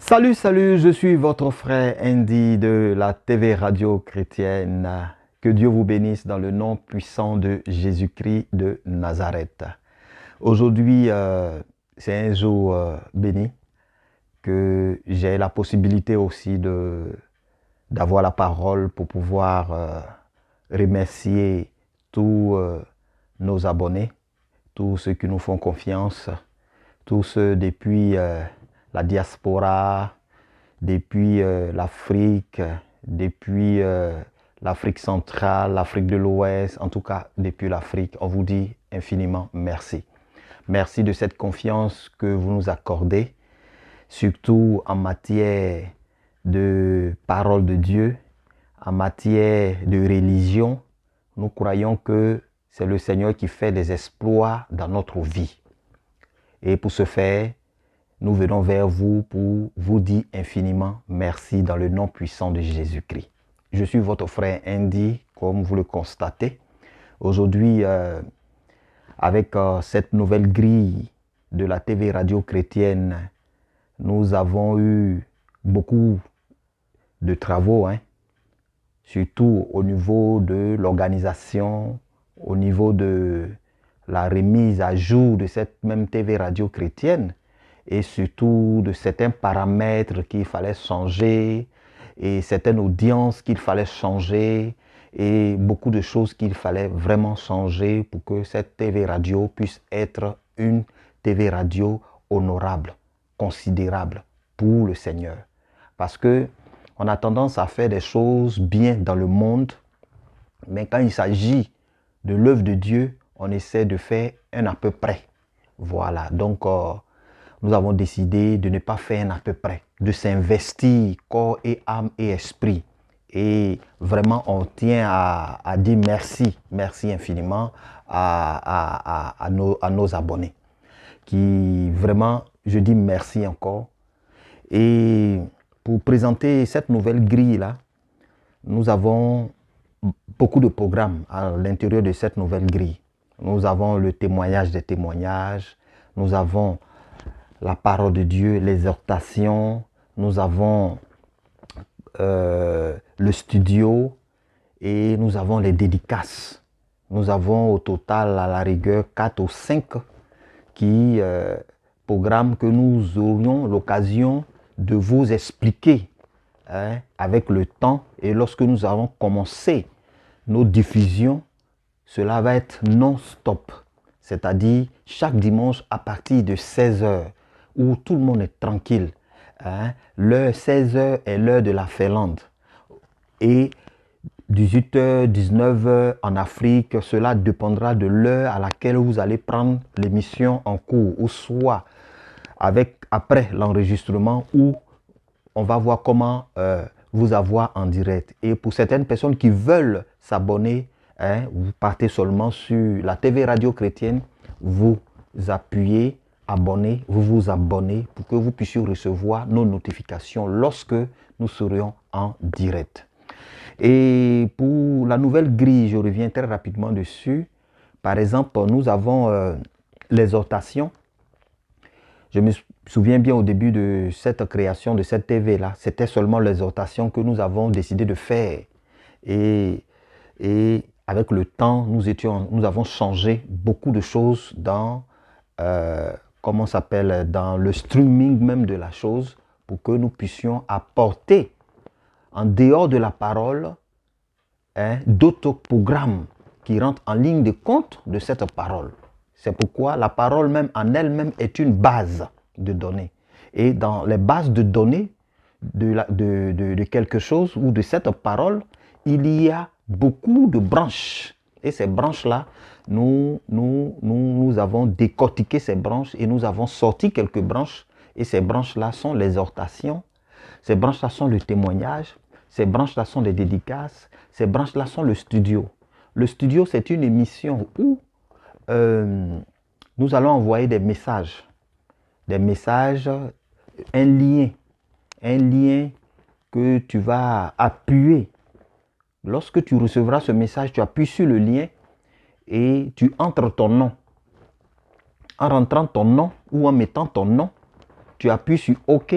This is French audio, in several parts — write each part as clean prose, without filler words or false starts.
Salut, salut, je suis votre frère Andy de la TV Radio Chrétienne. Que Dieu vous bénisse dans le nom puissant de Jésus-Christ de Nazareth. Aujourd'hui, c'est un jour béni que j'ai la possibilité aussi d'avoir la parole pour pouvoir remercier tous nos abonnés, tous ceux qui nous font confiance, tous ceux depuis la diaspora, depuis l'Afrique, depuis l'Afrique centrale, l'Afrique de l'Ouest, en tout cas depuis l'Afrique. On vous dit infiniment merci. Merci de cette confiance que vous nous accordez, surtout en matière de parole de Dieu, en matière de religion. Nous croyons que c'est le Seigneur qui fait des exploits dans notre vie. Et pour ce faire, nous venons vers vous pour vous dire infiniment merci dans le nom puissant de Jésus-Christ. Je suis votre frère Andy, comme vous le constatez. Aujourd'hui, avec cette nouvelle grille de la TV Radio Chrétienne, nous avons eu beaucoup de travaux, surtout au niveau de l'organisation, au niveau de la remise à jour de cette même TV Radio Chrétienne, et surtout de certains paramètres qu'il fallait changer et certaines audiences qu'il fallait changer et beaucoup de choses qu'il fallait vraiment changer pour que cette TV radio puisse être une TV radio honorable, considérable pour le Seigneur. Parce que on a tendance à faire des choses bien dans le monde, mais quand il s'agit de l'œuvre de Dieu, on essaie de faire un à peu près. Voilà, donc nous avons décidé de ne pas faire un à peu près, de s'investir corps et âme et esprit. Et vraiment, on tient à dire merci, merci infiniment à nos abonnés. Qui vraiment, je dis merci encore. Et pour présenter cette nouvelle grille-là, nous avons beaucoup de programmes à l'intérieur de cette nouvelle grille. Nous avons le témoignage des témoignages, nous avons la parole de Dieu, l'exhortation, nous avons le studio et nous avons les dédicaces. Nous avons au total à la rigueur 4 ou 5 programmes que nous aurions l'occasion de vous expliquer avec le temps. Et lorsque nous avons commencé nos diffusions, cela va être non-stop. C'est-à-dire chaque dimanche à partir de 16h, où tout le monde est tranquille. L'heure 16h est l'heure de la Finlande. Et 18h, 19h en Afrique, cela dépendra de l'heure à laquelle vous allez prendre l'émission en cours, ou soit après l'enregistrement, où on va voir comment vous avoir en direct. Et pour certaines personnes qui veulent s'abonner, vous partez seulement sur la TV Radio Chrétienne, vous appuyez abonner, vous vous abonnez pour que vous puissiez recevoir nos notifications lorsque nous serions en direct. Et pour la nouvelle grille, je reviens très rapidement dessus. Par exemple, nous avons l'exhortation. Je me souviens bien au début de cette création de cette TV-là, c'était seulement l'exhortation que nous avons décidé de faire. Et avec le temps, nous avons changé beaucoup de choses dans dans le streaming même de la chose, pour que nous puissions apporter en dehors de la parole d'autres programmes qui rentrent en ligne de compte de cette parole. C'est pourquoi la parole même en elle-même est une base de données. Et dans les bases de données de quelque chose ou de cette parole, il y a beaucoup de branches. Et ces branches-là, nous avons décortiqué ces branches et nous avons sorti quelques branches. Et ces branches-là sont l'exhortation, ces branches-là sont le témoignage, ces branches-là sont les dédicaces, ces branches-là sont le studio. Le studio, c'est une émission où nous allons envoyer des messages, un lien que tu vas appuyer. Lorsque tu recevras ce message, tu appuies sur le lien et tu entres ton nom. En rentrant ton nom ou en mettant ton nom, tu appuies sur OK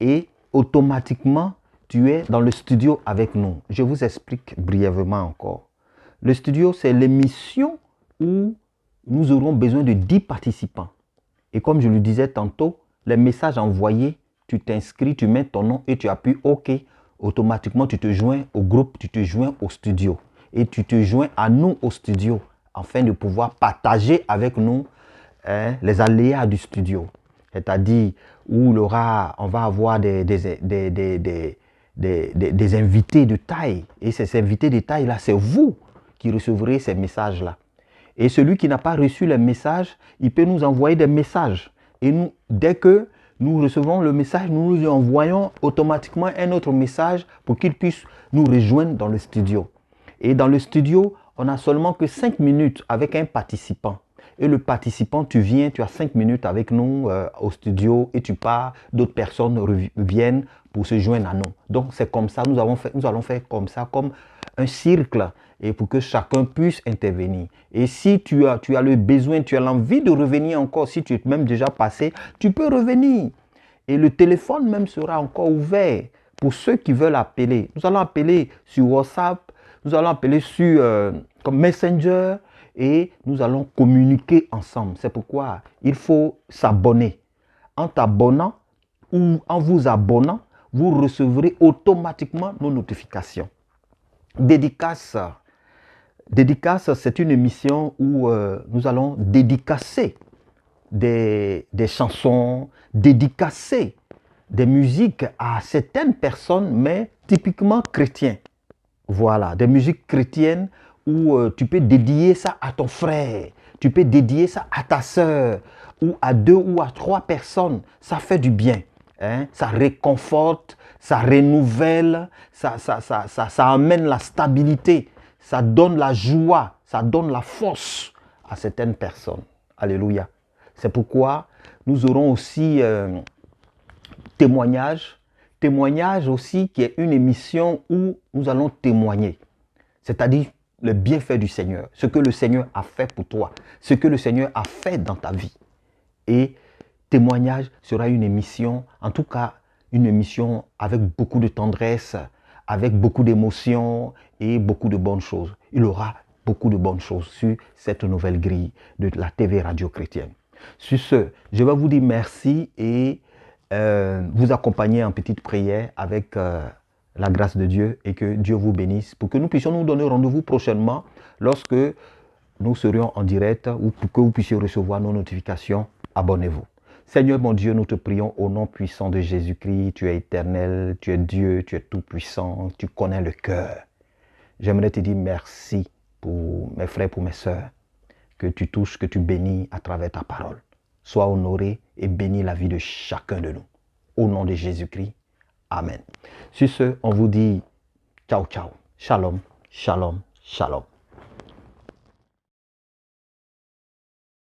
et automatiquement, tu es dans le studio avec nous. Je vous explique brièvement encore. Le studio, c'est l'émission où nous aurons besoin de 10 participants. Et comme je le disais tantôt, les messages envoyés, tu t'inscris, tu mets ton nom et tu appuies OK. Automatiquement, tu te joins au groupe, tu te joins au studio. Et tu te joins à nous au studio afin de pouvoir partager avec nous les aléas du studio. C'est-à-dire où on va avoir des invités de taille. Et ces invités de taille-là, c'est vous qui recevrez ces messages-là. Et celui qui n'a pas reçu les messages, il peut nous envoyer des messages. Et nous, dès que nous recevons le message, nous lui envoyons automatiquement un autre message pour qu'il puisse nous rejoindre dans le studio. Et dans le studio, on n'a seulement que 5 minutes avec un participant. Et le participant, tu viens, tu as 5 minutes avec nous au studio et tu pars, d'autres personnes viennent pour se joindre à nous. Donc c'est comme ça, nous allons faire comme ça, comme un cercle, et pour que chacun puisse intervenir. Et si tu as le besoin, tu as l'envie de revenir encore, si tu es même déjà passé, tu peux revenir. Et le téléphone même sera encore ouvert pour ceux qui veulent appeler. Nous allons appeler sur WhatsApp, nous allons appeler sur comme Messenger et nous allons communiquer ensemble. C'est pourquoi il faut s'abonner. En t'abonnant ou en vous abonnant, vous recevrez automatiquement nos notifications. Dédicace. Dédicace, c'est une émission où nous allons dédicacer des chansons, dédicacer des musiques à certaines personnes, mais typiquement chrétiens. Voilà, des musiques chrétiennes où tu peux dédier ça à ton frère, tu peux dédier ça à ta sœur, ou à 2 ou à 3 personnes. Ça fait du bien. Hein? Ça réconforte, ça renouvelle, ça amène la stabilité, ça donne la joie, ça donne la force à certaines personnes. Alléluia. C'est pourquoi nous aurons aussi témoignage aussi qui est une émission où nous allons témoigner. C'est-à-dire le bienfait du Seigneur, ce que le Seigneur a fait pour toi, ce que le Seigneur a fait dans ta vie. Et témoignage sera une émission, en tout cas une émission avec beaucoup de tendresse, avec beaucoup d'émotions et beaucoup de bonnes choses. Il y aura beaucoup de bonnes choses sur cette nouvelle grille de la TV Radio Chrétienne. Sur ce, je vais vous dire merci et vous accompagner en petite prière avec la grâce de Dieu et que Dieu vous bénisse pour que nous puissions nous donner rendez-vous prochainement lorsque nous serions en direct ou pour que vous puissiez recevoir nos notifications. Abonnez-vous. Seigneur mon Dieu, nous te prions au nom puissant de Jésus-Christ. Tu es éternel, tu es Dieu, tu es tout puissant, tu connais le cœur. J'aimerais te dire merci pour mes frères, pour mes sœurs, que tu touches, que tu bénis à travers ta parole. Sois honoré et bénis la vie de chacun de nous. Au nom de Jésus-Christ. Amen. Sur ce, on vous dit ciao, ciao. Shalom, shalom, shalom.